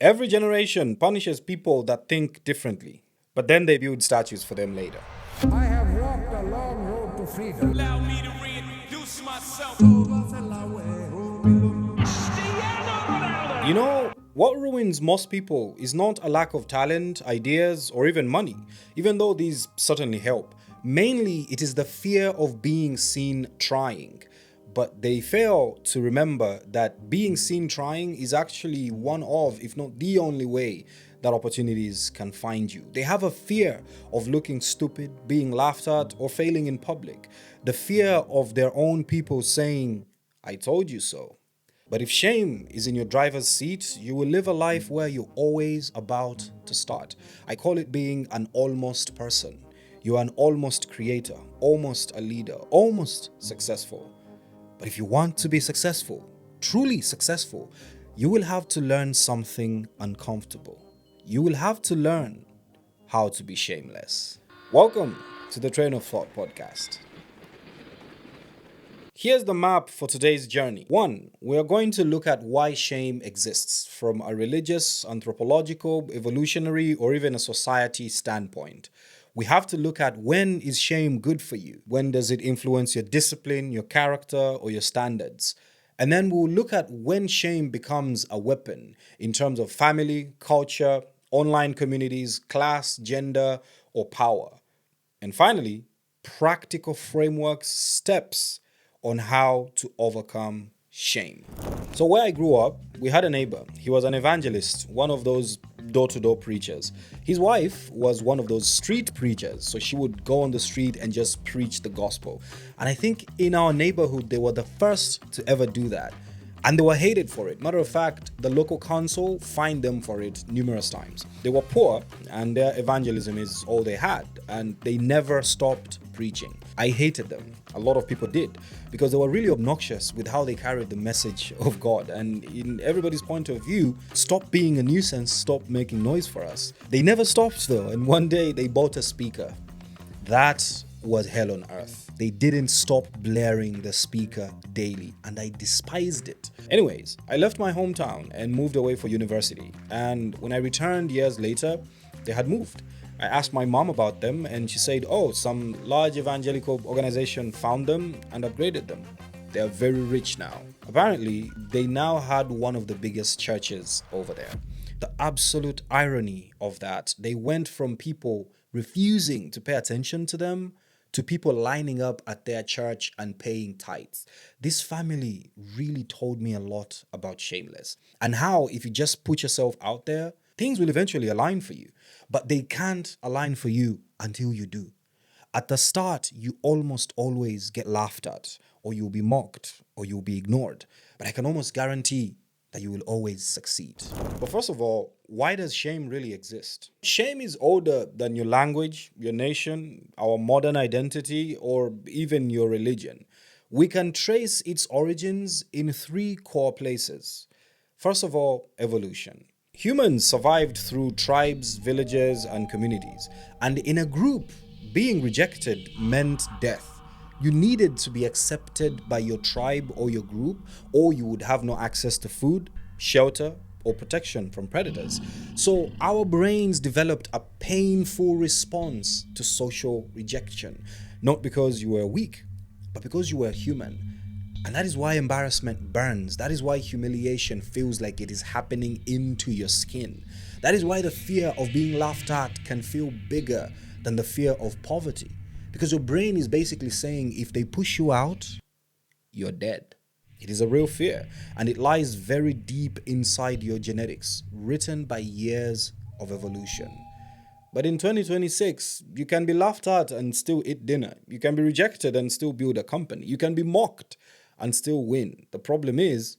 Every generation punishes people that think differently, but then they build statues for them later. I have walked a long road to freedom. Allow me to reintroduce myself. You know, what ruins most people is not a lack of talent, ideas, or even money, even though these certainly help. Mainly, it is the fear of being seen trying. But they fail to remember that being seen trying is actually one of, if not the only way, that opportunities can find you. They have a fear of looking stupid, being laughed at, or failing in public. The fear of their own people saying, "I told you so." But if shame is in your driver's seat, you will live a life where you're always about to start. I call it being an almost person. You're an almost creator, almost a leader, almost successful. But if you want to be successful, truly successful, you will have to learn something uncomfortable. You will have to learn how to be shameless. Welcome to the Train of Thought podcast. Here's the map for today's journey. 1. We are going to look at why shame exists from a religious, anthropological, evolutionary, or even a society standpoint. We have to look at when is shame good for you? When does it influence your discipline, your character, or your standards? And then we'll look at when shame becomes a weapon in terms of family, culture, online communities, class, gender, or power. And finally, practical frameworks, steps on how to overcome shame. So where I grew up, we had a neighbor. He was an evangelist, one of those door-to-door preachers. His wife was one of those street preachers, so she would go on the street and just preach the gospel. And I think in our neighborhood, they were the first to ever do that. And they were hated for it. Matter of fact, the local council fined them for it numerous times. They were poor, and their evangelism is all they had, and they never stopped preaching. I hated them. A lot of people did, because they were really obnoxious with how they carried the message of God. And in everybody's point of view, stop being a nuisance, stop making noise for us. They never stopped though, and one day they bought a speaker. That was hell on earth. They didn't stop blaring the speaker daily, and I despised it. Anyways, I left my hometown and moved away for university. And when I returned years later, they had moved. I asked my mom about them, and she said, oh, some large evangelical organization found them and upgraded them. They are very rich now. Apparently, they now had one of the biggest churches over there. The absolute irony of that, they went from people refusing to pay attention to them to people lining up at their church and paying tithes. This family really told me a lot about shameless and how if you just put yourself out there, things will eventually align for you. But they can't align for you until you do. At the start, you almost always get laughed at, or you'll be mocked, or you'll be ignored. But I can almost guarantee that you will always succeed. But first of all, why does shame really exist? Shame is older than your language, your nation, our modern identity, or even your religion. We can trace its origins in 3 core places. First of all, evolution. Humans survived through tribes, villages, and communities. And in a group, being rejected meant death. You needed to be accepted by your tribe or your group, or you would have no access to food, shelter, or protection from predators. So our brains developed a painful response to social rejection, not because you were weak, but because you were human. And that is why embarrassment burns. That is why humiliation feels like it is happening into your skin. That is why the fear of being laughed at can feel bigger than the fear of poverty. Because your brain is basically saying if they push you out, you're dead. It is a real fear, and it lies very deep inside your genetics, written by years of evolution. But in 2026, you can be laughed at and still eat dinner. You can be rejected and still build a company. You can be mocked and still win. The problem is,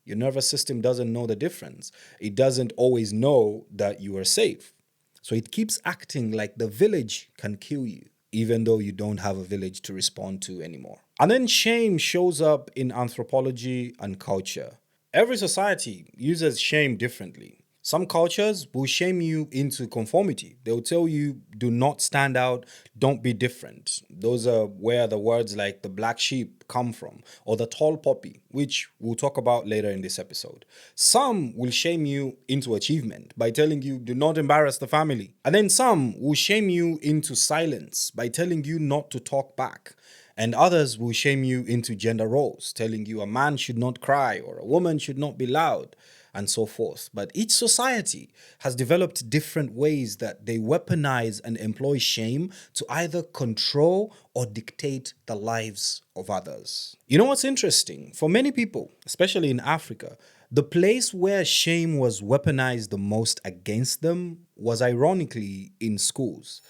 your nervous system doesn't know the difference. It doesn't always know that you are safe. So it keeps acting like the village can kill you, even though you don't have a village to respond to anymore. And then shame shows up in anthropology and culture. Every society uses shame differently. Some cultures will shame you into conformity. They'll tell you, do not stand out, don't be different. Those are where the words like the black sheep come from, or the tall poppy, which we'll talk about later in this episode. Some will shame you into achievement by telling you, do not embarrass the family. And then some will shame you into silence by telling you not to talk back. And others will shame you into gender roles, telling you a man should not cry or a woman should not be loud, and so forth. But each society has developed different ways that they weaponize and employ shame to either control or dictate the lives of others. You know what's interesting? For many people, especially in Africa, the place where shame was weaponized the most against them was ironically in schools.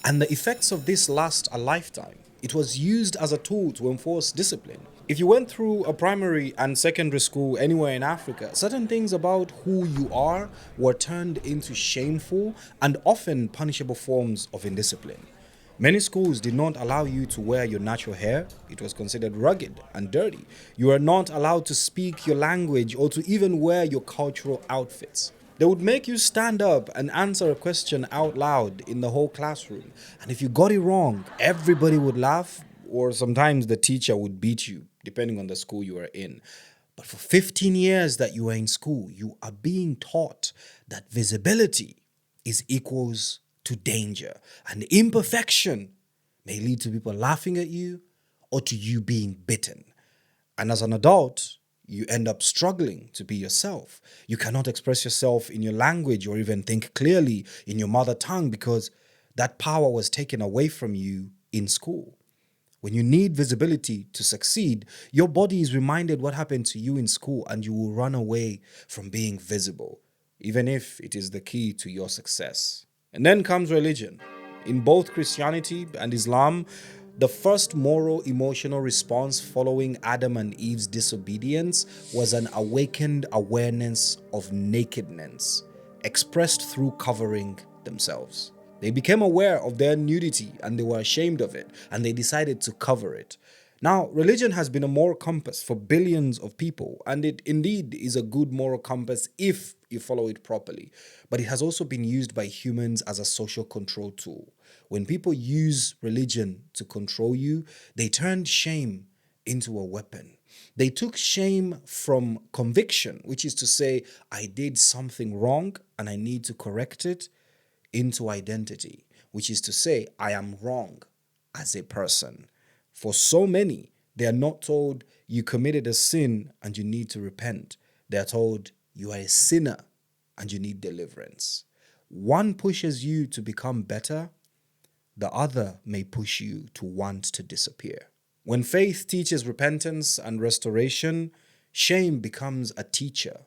And the effects of this last a lifetime. It was used as a tool to enforce discipline. If you went through a primary and secondary school anywhere in Africa, certain things about who you are were turned into shameful and often punishable forms of indiscipline. Many schools did not allow you to wear your natural hair. It was considered rugged and dirty. You were not allowed to speak your language or to even wear your cultural outfits. They would make you stand up and answer a question out loud in the whole classroom. And if you got it wrong, everybody would laugh, or sometimes the teacher would beat you, depending on the school you were in. But for 15 years that you are in school, you are being taught that visibility is equals to danger, and imperfection may lead to people laughing at you or to you being bitten. And as an adult, you end up struggling to be yourself. You cannot express yourself in your language or even think clearly in your mother tongue because that power was taken away from you in school. When you need visibility to succeed, your body is reminded what happened to you in school and you will run away from being visible, even if it is the key to your success. And then comes religion. In both Christianity and Islam, the first moral emotional response following Adam and Eve's disobedience was an awakened awareness of nakedness, expressed through covering themselves. They became aware of their nudity and they were ashamed of it, and they decided to cover it. Now, religion has been a moral compass for billions of people, and it indeed is a good moral compass if you follow it properly. But it has also been used by humans as a social control tool. When people use religion to control you, they turned shame into a weapon. They took shame from conviction, which is to say, I did something wrong and I need to correct it, into identity, which is to say, I am wrong as a person. For so many, they are not told you committed a sin and you need to repent. They are told you are a sinner and you need deliverance. One pushes you to become better, the other may push you to want to disappear. When faith teaches repentance and restoration, shame becomes a teacher.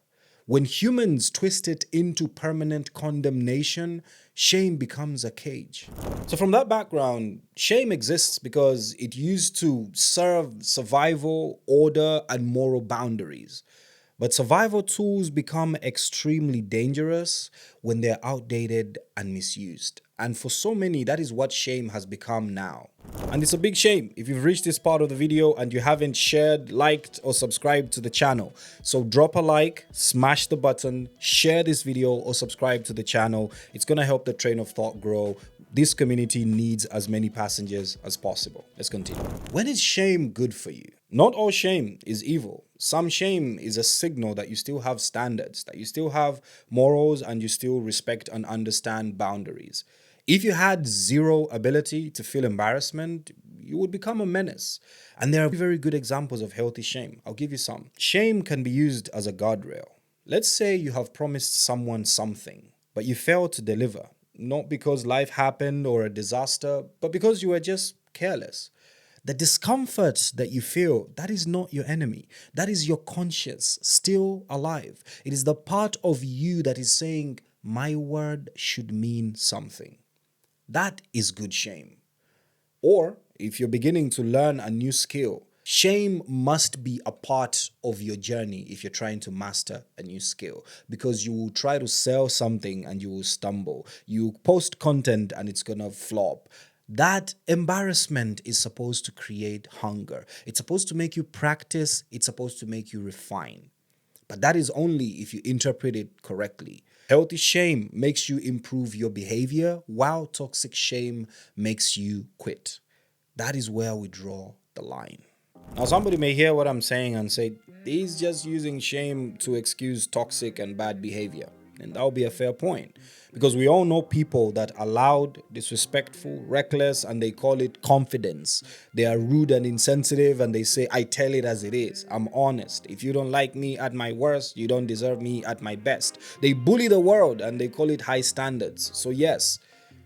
When humans twist it into permanent condemnation, shame becomes a cage. So from that background, shame exists because it used to serve survival, order, and moral boundaries. But survival tools become extremely dangerous when they're outdated and misused. And for so many, that is what shame has become now. And it's a big shame if you've reached this part of the video and you haven't shared, liked, or subscribed to the channel. So drop a like, smash the button, share this video, or subscribe to the channel. It's going to help the train of thought grow. This community needs as many passengers as possible. Let's continue. When is shame good for you? Not all shame is evil. Some shame is a signal that you still have standards, that you still have morals, and you still respect and understand boundaries. If you had zero ability to feel embarrassment, you would become a menace. And there are very good examples of healthy shame. I'll give you some. Shame can be used as a guardrail. Let's say you have promised someone something, but you failed to deliver. Not because life happened or a disaster, but because you were just careless. The discomfort that you feel, that is not your enemy. That is your conscience still alive. It is the part of you that is saying, my word should mean something. That is good shame. Or if you're beginning to learn a new skill, shame must be a part of your journey if you're trying to master a new skill, because you will try to sell something and you will stumble. You post content and it's going to flop. That embarrassment is supposed to create hunger. It's supposed to make you practice. It's supposed to make you refine. But that is only if you interpret it correctly. Healthy shame makes you improve your behavior, while toxic shame makes you quit. That is where we draw the line. Now, somebody may hear what I'm saying and say, he's just using shame to excuse toxic and bad behavior. And that would be a fair point. Because we all know people that are loud, disrespectful, reckless, and they call it confidence. They are rude and insensitive, and they say, I tell it as it is. I'm honest. If you don't like me at my worst, you don't deserve me at my best. They bully the world, and they call it high standards. So yes,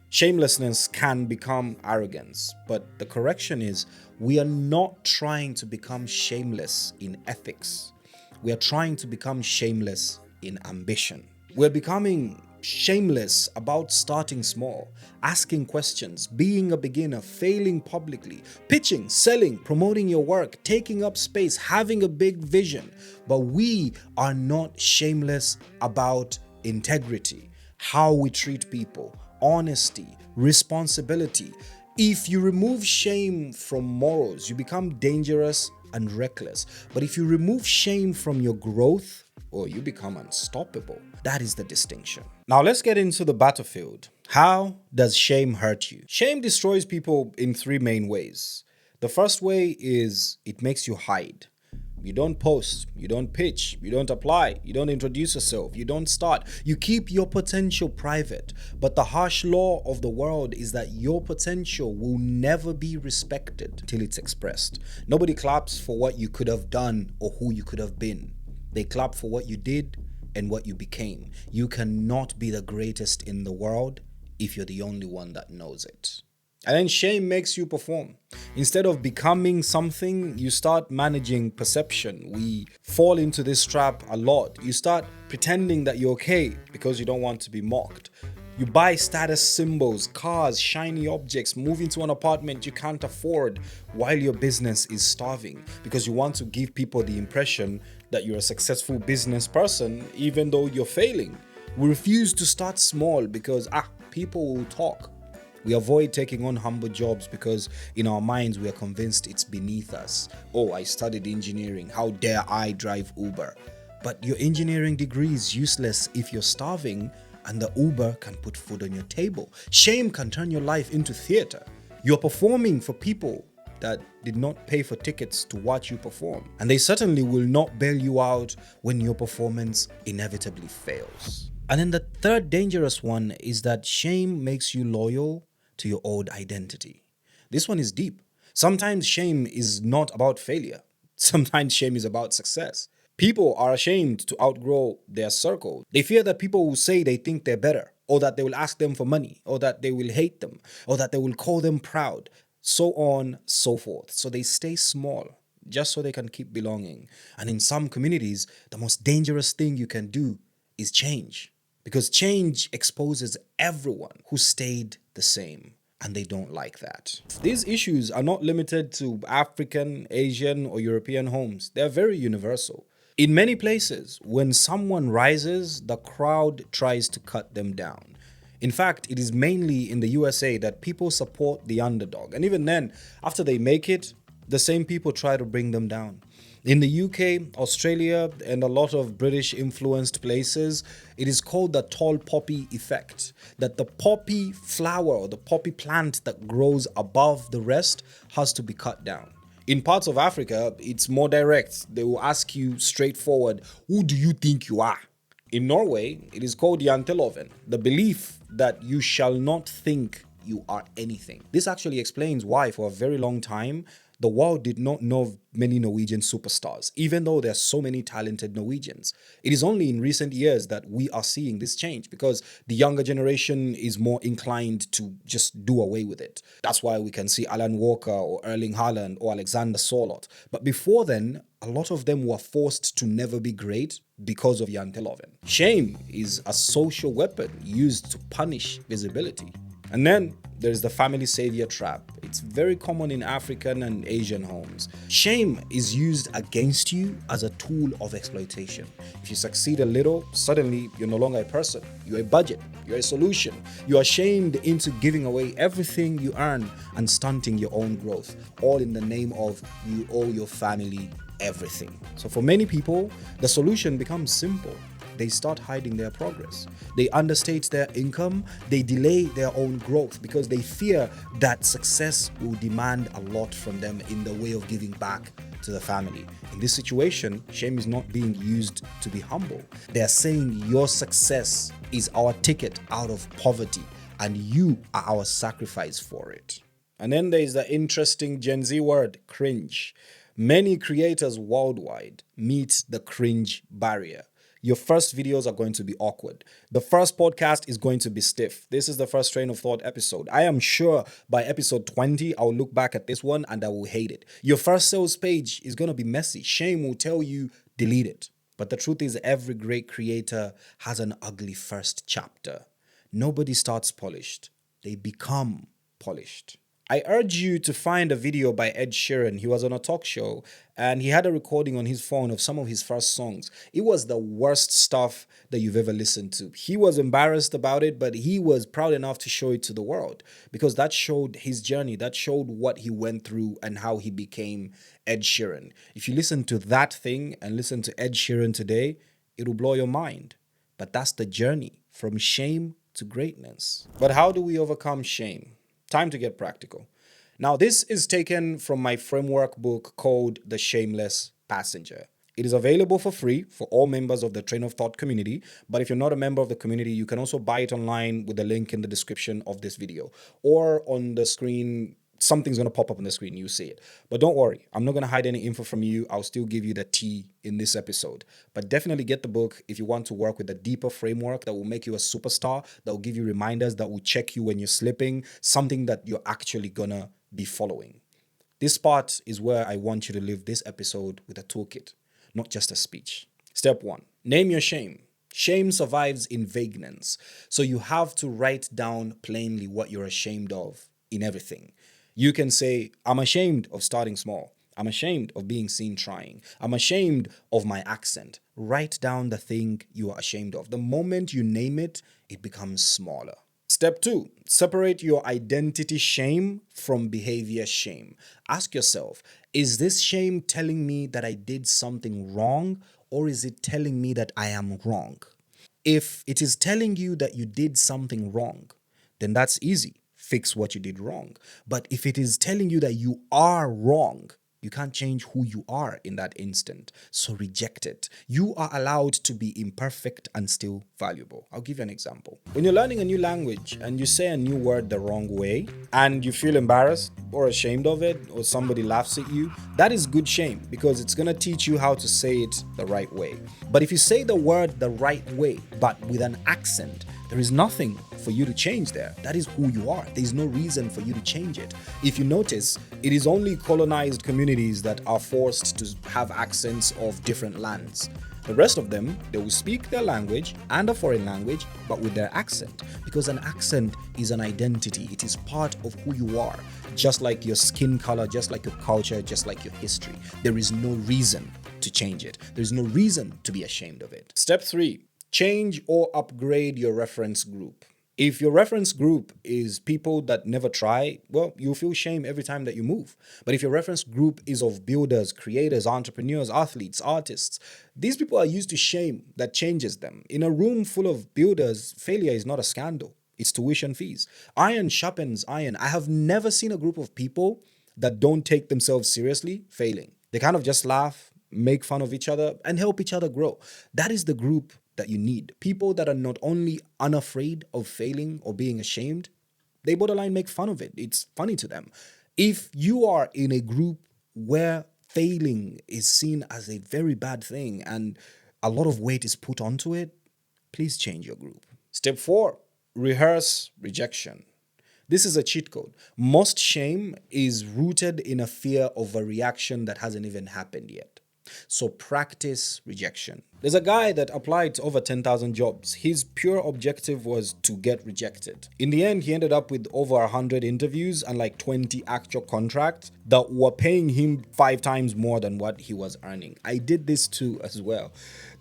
shamelessness can become arrogance. But the correction is, we are not trying to become shameless in ethics. We are trying to become shameless in ambition. We're becoming shameless about starting small, asking questions, being a beginner, failing publicly, pitching, selling, promoting your work, taking up space, having a big vision. But we are not shameless about integrity, how we treat people, honesty, responsibility. If you remove shame from morals, you become dangerous and reckless. But if you remove shame from your growth, you become unstoppable. That is the distinction. Now let's get into the battlefield. How does shame hurt you? Shame destroys people in three main ways. The first way is it makes you hide. You don't post, you don't pitch, you don't apply, you don't introduce yourself, you don't start. You keep your potential private. But the harsh law of the world is that your potential will never be respected till it's expressed. Nobody claps for what you could have done or who you could have been. They clap for what you did and what you became. You cannot be the greatest in the world if you're the only one that knows it. And then shame makes you perform. Instead of becoming something, you start managing perception. We fall into this trap a lot. You start pretending that you're okay because you don't want to be mocked. You buy status symbols, cars, shiny objects, move into an apartment you can't afford while your business is starving because you want to give people the impression that you're a successful business person even though you're failing. We refuse to start small because people will talk. We avoid taking on humble jobs because in our minds we are convinced it's beneath us. Oh, I studied engineering. How dare I drive Uber? But your engineering degree is useless if you're starving and the Uber can put food on your table. Shame can turn your life into theater. You're performing for people that did not pay for tickets to watch you perform. And they certainly will not bail you out when your performance inevitably fails. And then the third dangerous one is that shame makes you loyal to your old identity. This one is deep. Sometimes shame is not about failure. Sometimes shame is about success. People are ashamed to outgrow their circle. They fear that people will say they think they're better, or that they will ask them for money, or that they will hate them, or that they will call them proud, so on, so forth. So they stay small, just so they can keep belonging. And in some communities, the most dangerous thing you can do is change. Because change exposes everyone who stayed the same. And they don't like that. These issues are not limited to African, Asian, or European homes. They're very universal. In many places, when someone rises, the crowd tries to cut them down. In fact, it is mainly in the USA that people support the underdog. And even then, after they make it, the same people try to bring them down. In the UK, Australia, and a lot of British-influenced places, it is called the tall poppy effect. That the poppy flower or the poppy plant that grows above the rest has to be cut down. In parts of Africa, it's more direct. They will ask you straightforward, who do you think you are? In Norway, it is called janteloven, the belief that you shall not think you are anything. This actually explains why, for a very long time, the world did not know many Norwegian superstars, even though there are so many talented Norwegians. It is only in recent years that we are seeing this change because the younger generation is more inclined to just do away with it. That's why we can see Alan Walker or Erling Haaland or Alexander Sørloth. But before then, a lot of them were forced to never be great because of janteloven. Shame is a social weapon used to punish visibility. And then there's the family savior trap. It's very common in African and Asian homes. Shame is used against you as a tool of exploitation. If you succeed a little, suddenly you're no longer a person. You're a budget. You're a solution. You are shamed into giving away everything you earn and stunting your own growth, all in the name of you owe your family everything. So for many people, the solution becomes simple. They start hiding their progress. They understate their income. They delay their own growth because they fear that success will demand a lot from them in the way of giving back to the family. In this situation, shame is not being used to be humble. They are saying your success is our ticket out of poverty and you are our sacrifice for it. And then there is the interesting Gen Z word, cringe. Many creators worldwide meet the cringe barrier. Your first videos are going to be awkward. The first podcast is going to be stiff. This is the first train of thought episode. I am sure by episode 20, I'll look back at this one and I will hate it. Your first sales page is going to be messy. Shame will tell you, delete it. But the truth is, every great creator has an ugly first chapter. Nobody starts polished. They become polished. I urge you to find a video by Ed Sheeran. He was on a talk show and he had a recording on his phone of some of his first songs. It was the worst stuff that you've ever listened to. He was embarrassed about it, but he was proud enough to show it to the world because that showed his journey. That showed what he went through and how he became Ed Sheeran. If you listen to that thing and listen to Ed Sheeran today, it'll blow your mind. But that's the journey from shame to greatness. But how do we overcome shame? Time to get practical. Now, this is taken from my framework book called The Shameless Passenger. It is available for free for all members of the Train of Thought community. But if you're not a member of the community, you can also buy it online with the link in the description of this video or on the screen. Something's going to pop up on the screen. You see it. But don't worry. I'm not going to hide any info from you. I'll still give you the tea in this episode. But definitely get the book if you want to work with a deeper framework that will make you a superstar, that will give you reminders, that will check you when you're slipping, something that you're actually going to be following. This part is where I want you to leave this episode with a toolkit, not just a speech. Step 1. Name your shame. Shame survives in vagueness. So you have to write down plainly what you're ashamed of in everything. You can say, I'm ashamed of starting small. I'm ashamed of being seen trying. I'm ashamed of my accent. Write down the thing you are ashamed of. The moment you name it, it becomes smaller. Step 2, separate your identity shame from behavior shame. Ask yourself, is this shame telling me that I did something wrong, or is it telling me that I am wrong? If it is telling you that you did something wrong, then that's easy. Fix what you did wrong. But if it is telling you that you are wrong, you can't change who you are in that instant. So reject it. You are allowed to be imperfect and still valuable. I'll give you an example. When you're learning a new language and you say a new word the wrong way and you feel embarrassed or ashamed of it, or somebody laughs at you, that is good shame because it's going to teach you how to say it the right way. But if you say the word the right way, but with an accent, there is nothing for you to change there. That is who you are. There is no reason for you to change it. If you notice, it is only colonized communities that are forced to have accents of different lands. The rest of them, they will speak their language and a foreign language, but with their accent. Because an accent is an identity. It is part of who you are. Just like your skin color, just like your culture, just like your history. There is no reason to change it. There is no reason to be ashamed of it. Step 3. Change or upgrade your reference group. If your reference group is people that never try, well, you'll feel shame every time that you move. But if your reference group is of builders, creators, entrepreneurs, athletes, artists, these people are used to shame that changes them. In a room full of builders, failure is not a scandal. It's tuition fees. Iron sharpens iron. I have never seen a group of people that don't take themselves seriously failing. They kind of just laugh, make fun of each other, and help each other grow. That is the group that you need. People that are not only unafraid of failing or being ashamed, they borderline make fun of it. It's funny to them. If you are in a group where failing is seen as a very bad thing and a lot of weight is put onto it, please change your group. Step 4, rehearse rejection. This is a cheat code. Most shame is rooted in a fear of a reaction that hasn't even happened yet. So practice rejection. There's a guy that applied to over 10,000 jobs. His pure objective was to get rejected. In the end, he ended up with over 100 interviews and like 20 actual contracts that were paying him 5 times more than what he was earning. I did this too as well.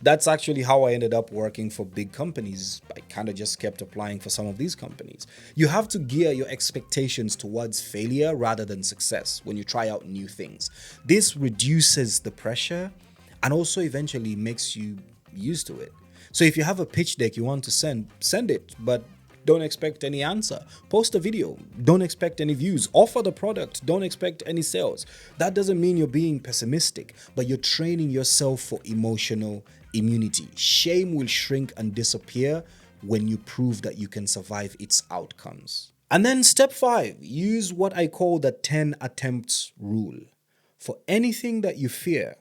That's actually how I ended up working for big companies. I kind of just kept applying for some of these companies. You have to gear your expectations towards failure rather than success when you try out new things. This reduces the pressure and also eventually makes you used to it. So if you have a pitch deck you want to send it, but don't expect any answer. Post a video, don't expect any views. Offer the product, don't expect any sales. That doesn't mean you're being pessimistic, but you're training yourself for emotional immunity. Shame will shrink and disappear when you prove that you can survive its outcomes. And then step 5, use what I call the 10 attempts rule. For anything that you fear,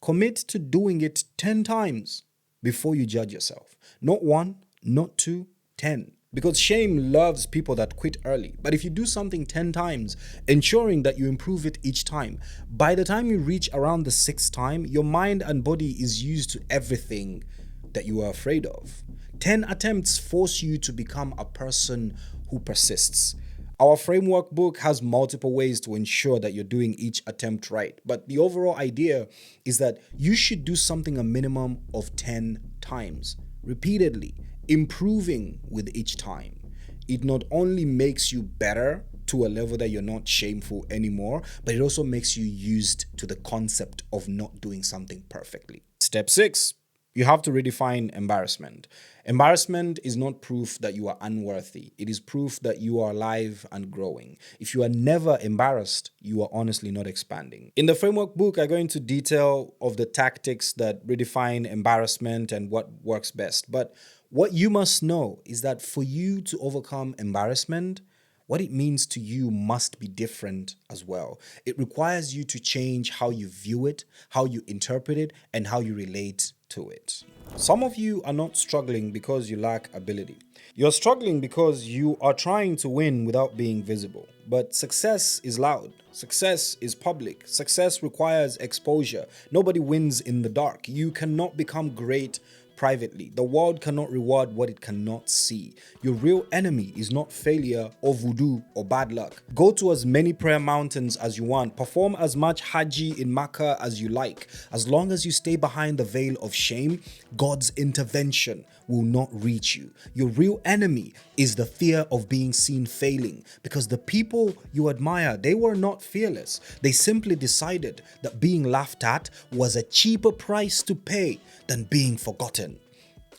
commit to doing it 10 times before you judge yourself. Not 1, not 2, 10. Because shame loves people that quit early. But if you do something 10 times, ensuring that you improve it each time, by the time you reach around the 6th time, your mind and body is used to everything that you are afraid of. 10 attempts force you to become a person who persists. Our framework book has multiple ways to ensure that you're doing each attempt right. But the overall idea is that you should do something a minimum of 10 times, repeatedly, improving with each time. It not only makes you better to a level that you're not shameful anymore, but it also makes you used to the concept of not doing something perfectly. Step 6. You have to redefine embarrassment. Embarrassment is not proof that you are unworthy. It is proof that you are alive and growing. If you are never embarrassed, you are honestly not expanding. In the framework book, I go into detail of the tactics that redefine embarrassment and what works best. But what you must know is that for you to overcome embarrassment, what it means to you must be different as well. It requires you to change how you view it, how you interpret it, and how you relate to it. Some of you are not struggling because you lack ability. You're struggling because you are trying to win without being visible. But success is loud. Success is public. Success requires exposure. Nobody wins in the dark. You cannot become great privately. The world cannot reward what it cannot see. Your real enemy is not failure or voodoo or bad luck. Go to as many prayer mountains as you want. Perform as much Hajj in Makkah as you like. As long as you stay behind the veil of shame, God's intervention will not reach you. Your real enemy is the fear of being seen failing, because the people you admire, they were not fearless. They simply decided that being laughed at was a cheaper price to pay than being forgotten.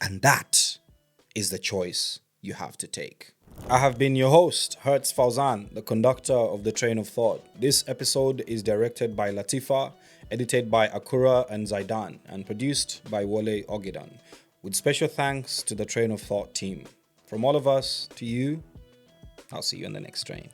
And that is the choice you have to take. I have been your host, Hertz Fauzan, the conductor of The Train of Thought. This episode is directed by Latifa, edited by Akura and Zaidan, and produced by Wole Ogidan, with special thanks to the Train of Thought team. From all of us to you, I'll see you in the next train.